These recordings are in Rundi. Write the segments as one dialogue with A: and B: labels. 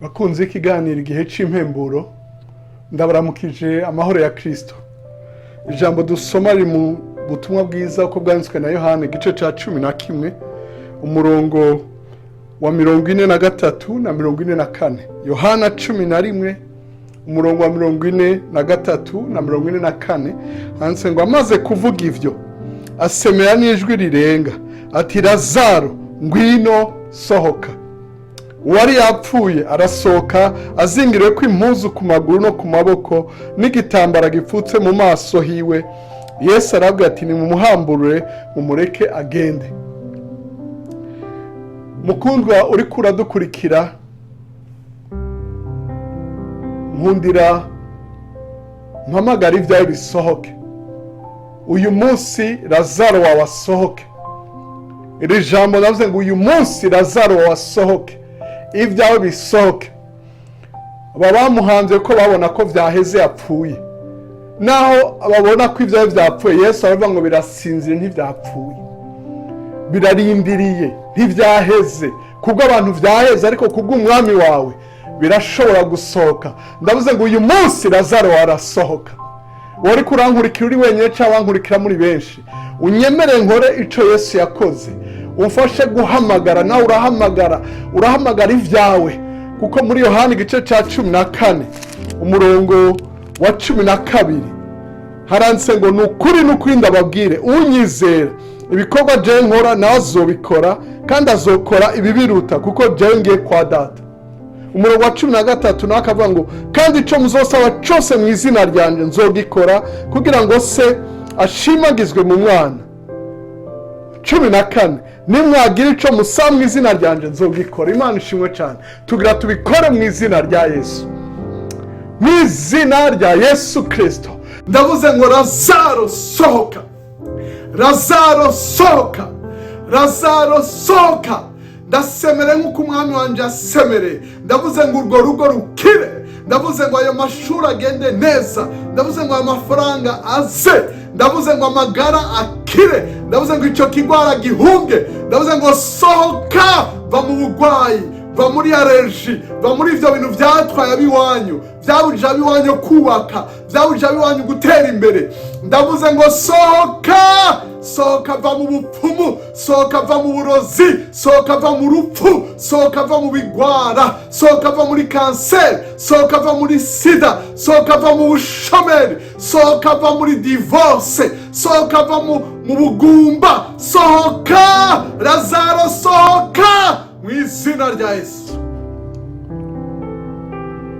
A: bakunze ikiganiro igihe c'impemburo ndabaramukije amahoro ya Kristo. Ijambo dusoma riri mu butumwa bwiza uko bwanditswe na Yohana igice ca 11 umurongo wa 43 na 44. Yohana 11 umurongo wa 43 na 44 handitse ngo amaze kuvuga ivyo asemera n'ijwi rirenga ati Lazaro ngwino sohoka. Uwari yapfuye arasohoka azingiriwe ko impuzu ku maguru no ku maboko n'igitambara gipfutse mu maso hiwe. Yesu arabwira ati nimumuhamburure mumureke agende. Mukundwa uri kuradukurikira, nkundira mpamagara ibyawe bisohoke. Uyu munsi Lazaro wawe asohoke. Iri jambo navuze ngo uyu munsi Lazaro wawe asohoke, ibyawe bisohoke. Bamuhanze ko babona ko vyaheze yapfuye, naho babona ko ibyawe vyapfuye Yesu aravuga ngo birasinzire ntivyapfuye, birarindiriye ntivyaheze. Kubwo abantu vyaheze, ariko kubwo umwami wawe birashobora gusohoka. Ndavuze ngo uyu munsi Lazaro arasohoka. Wari kurankurikira uri wenyine cyangwa wankurikira muri benshi, unyemere nkore ico Yesu yakoze, umfashe guhamagara. Nawe urahamagara ivyawe, kuko muri Yohana igice ca 14 umurongo wa 12 haranditse ngo nukuri ndababwire unyizera ibikorwa je nkora nawe azobikora, kandi azokora ibibiruta, kuko je ngiye kwa Data. Umurongo wa 13 nawe akavuga ngo kandi ico muzosaba cose mu izina ryanje nzogikora, kugira ngo se ashimagizwe mu mwana. 14 nimwagira ico musaba mu izina ryanje nzogikora. Imana ishimwe cyane. Tugira tubikore mu izina rya Yesu, mu izina rya Yesu Kristo. Ndavuze ngo Lazaro sohoka, Lazaro sohoka, Lazaro sohoka. Ndasemere nk'uko umwami wanje asemere. Ndavuze ngo urwo rugo rukire. Ndavuze ngo ayo mashuri agende neza. Ndavuze ngo amafaranga aze. Ndavuze ngo amagara akire. Ndavuze ngo icyo kigwara gihunge. Ndavuze ngo sohoka, va mu bugwayi, va muri alerji, va muri ivyo bintu vyatwaye abiwanyu, vyabujije abiwanyu kubaka, vyabujije abiwanyu gutera imbere. Ndavuze ngo sohoka, sohoka va mu bupfumu, sohoka va mu burozi, sohoka va mu rupfu, sohoka va mu bigwara, sohoka va muri kanseri, sohoka va muri sida, sohoka va mu bushomeri, sohoka va muri divorce, sohoka va mu bugumba. Sohoka Lazaro, sohoka mu izina rya Yesu.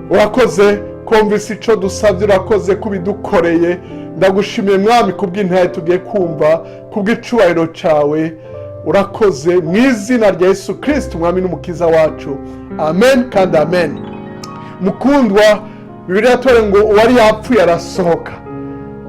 A: Urakoze kumvise ico dusavye, urakoze kubidukoreye. Ndagushimiye mwami kubw'intaye tugiye kumva, kubw'icubahiro cawe. Urakoze mu izina rya Yesu Kristo umwami n'umukiza wacu. Amen kandi amen. Mukundwa, Bibiliya tore ngo uwari yapfuye arasohoka,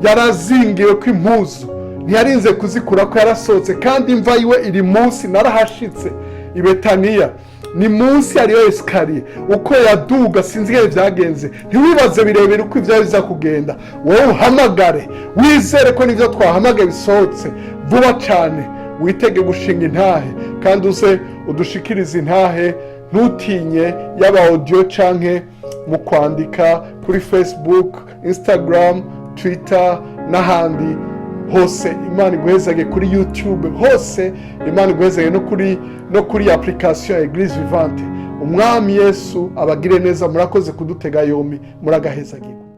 A: yarazingiwe ko impuzu ntiyarinze kuzikura ko yarasohotse, kandi imva yiwe iri munsi. Narahashitse i Betaniya, ni munsi hariyo esikariye. Uko yaduga sinzi igihe vyagenze, ntiwibaze birebere uko ivyo biza kugenda. Wowe uhamagare, wizere ko nivyo twahamagaye bisohotse vuba cane. Witege gushinga intahe, kandi uze udushikirize intahe. Ntutinye, yaba audio canke mu kwandika kuri Facebook, Instagram, Twitter n'ahandi hose. Imana iguhezage kuri YouTube hose. Imana iguhezage no kuri application ya Eglise Vivante. Umwami Yesu abagire neza. Murakoze kudutega yombi. Muragahezagirwa.